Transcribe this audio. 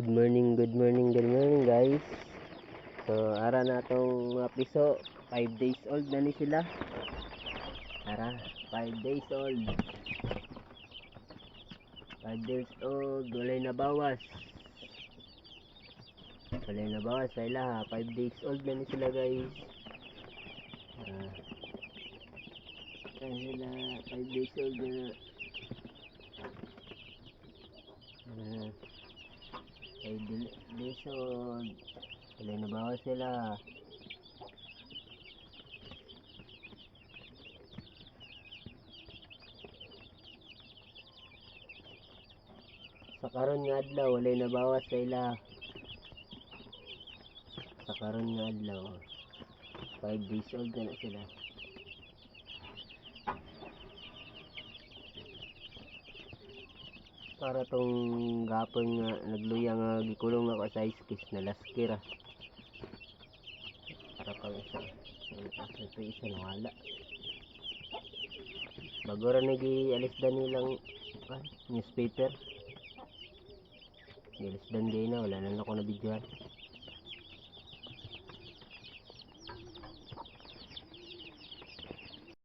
Good morning, good morning, good morning guys. So, ara na itong mga piso. 5 days old na ni sila. Ara, 5 days old. 5 days old, walay na bawas. Walay na bawas sila ha. 5 days old na ni sila guys. Sila, 5 days old na. 5 days old. Walay na bawas sila. Sa karon nga adlaw walay nabawas sa ila. Sa karon nga adlaw 5 days old na sila. Para tong gapon nga nagluya nga gikulong ako sa ice kiss na laskira. Para pang isa nawala. Bago ra nag-alisdan nilang newspaper. Gialisdan din na, wala na ako na videoan.